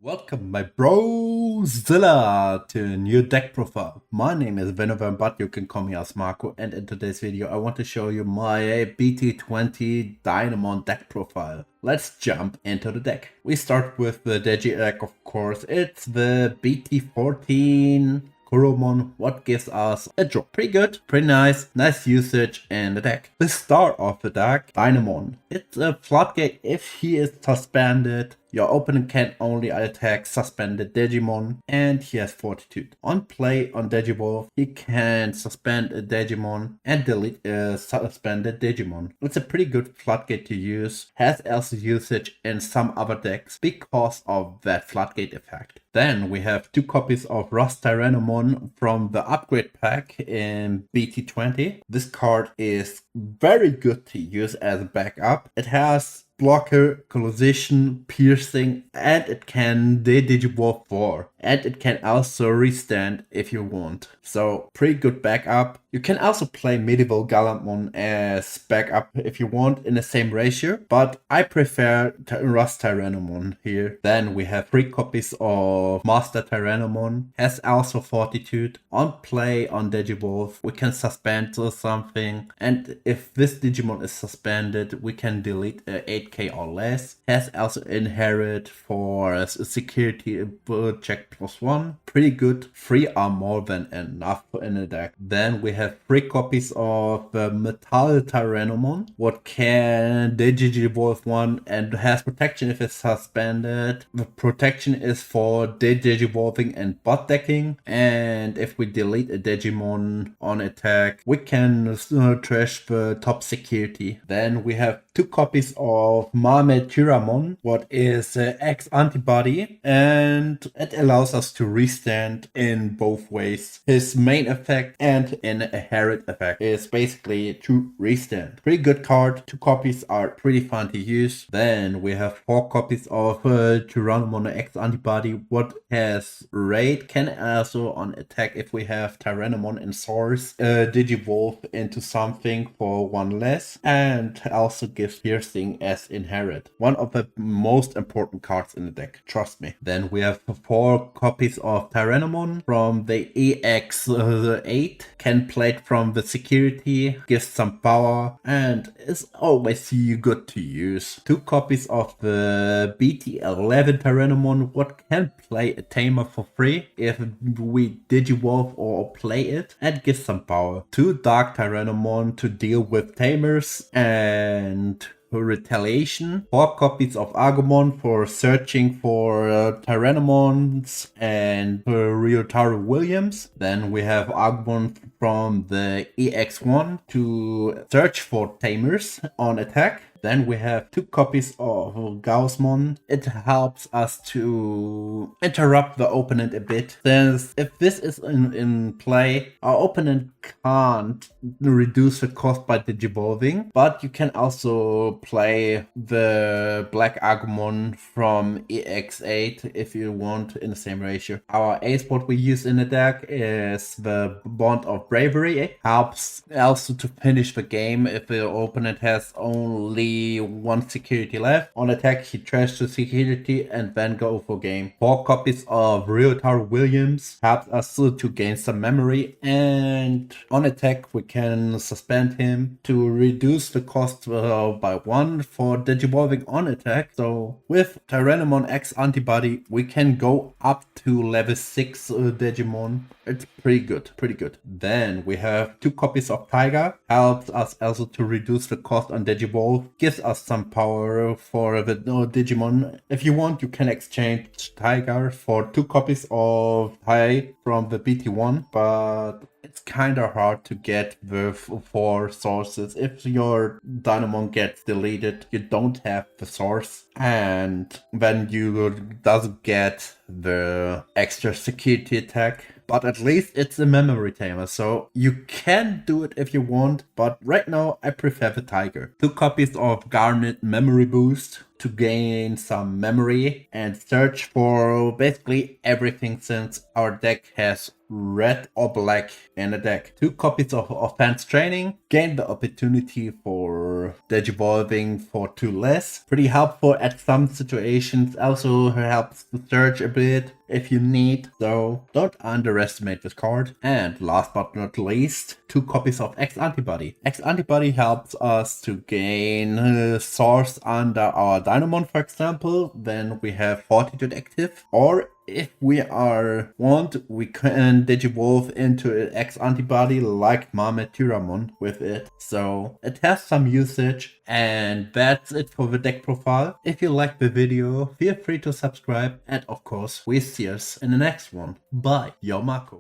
Welcome my brozilla to a new deck profile. My name is Venovan, but you can call me as Marco, and in today's video I want to show you my BT20 Dinomon deck profile. Let's jump into the deck. We start with the Digi deck, of course. It's the BT14 Tyrannomon, what gives us a draw. Pretty good, pretty nice usage in the deck. The start of the deck, Dinomon. It's a floodgate. If he is suspended, your opponent can only attack suspended Digimon, and he has Fortitude. On play on Digivolve, he can suspend a Digimon and delete a suspended Digimon. It's a pretty good floodgate to use, has also usage in some other decks because of that floodgate effect. Then we have 2 copies of RustTyrannomon from the upgrade pack in BT20. This card is very good to use as a backup. It has blocker, collision, piercing, and it can Digivolve 4. And it can also restand if you want. So pretty good backup. You can also play Medieval Galamon as backup if you want in the same ratio, but I prefer RustTyrannomon here. Then we have 3 copies of Master Tyrannomon, has also Fortitude. On play on Digivolve, we can suspend something, and if this Digimon is suspended, we can delete 8k or less. Has also Inherit for a security check +1. Pretty good. 3 are more than enough in the deck. Then we have 3 copies of the Metal Tyrannomon, what can Digivolve 1 and has protection if it's suspended. The protection is for Digivolving and bot decking, and if we delete a Digimon on attack, we can trash the top security. Then we have 2 copies of Tyrannomon, what is X antibody, and it allows us to restand in both ways. His main effect and inherit effect is basically to restand. Pretty good card. 2 copies are pretty fun to use. Then we have 4 copies of Tyrannomon X antibody, what has raid, can also on attack if we have Tyrannomon in source Digivolve into something for 1 less, and also gives piercing as inherit. One of the most important cards in the deck, trust me. Then we have 4 copies of Tyrannomon from the EX8, can play it from the security, gives some power, and is always good to use. 2 copies of the BT11 Tyrannomon, what can play a tamer for free if we Digivolve or play it, and gives some power. 2 Dark Tyrannomon to deal with tamers and retaliation. 4 copies of Agumon for searching for Tyrannomons and Ryutaro Williams. Then we have Agumon from the EX1 to search for tamers on attack. Then we have 2 copies of Gaussmon. It helps us to interrupt the opponent a bit, since if this is in play, our opponent can't reduce the cost by Digivolving, but you can also play the Black Agumon from EX8 if you want in the same ratio. Our ace what we use in the deck is the Bond of Bravery. It helps also to finish the game if the opponent has only 1 security left. On attack, he trashes the security and then go for game. 4 copies of Ryutaro Williams helps us to gain some memory, and on attack we can suspend him to reduce the cost by 1 for Digivolving on attack. So with Tyrannomon X antibody, we can go up to level 6 Digimon. It's pretty good. Then we have 2 copies of Tiger, helps us also to reduce the cost on Digivolve, gives us some power for the Digimon. If you want, you can exchange Tiger for 2 copies of Tai from the BT1, but it's kinda hard to get the 4 sources. If your Dinomon gets deleted, you don't have the source, and then you doesn't get the extra security attack. But at least it's a memory tamer, so you can do it if you want, but right now I prefer the Tiger. 2 copies of Garnet Memory Boost, to gain some memory and search for basically everything, since our deck has red or black in the deck. 2 copies of offense training, gain the opportunity for digivolving for 2 less. Pretty helpful at some situations, also helps to search a bit if you need, so don't underestimate this card. And last but not least, 2 copies of X Antibody. X Antibody helps us to gain source under our Dinomon, for example, then we have Fortitude active, or if we we can digivolve into an X Antibody like Tyrannomon with it. So it has some usage, and that's it for the deck profile. If you liked the video, feel free to subscribe, and of course we see us in the next one. Bye, your Marco.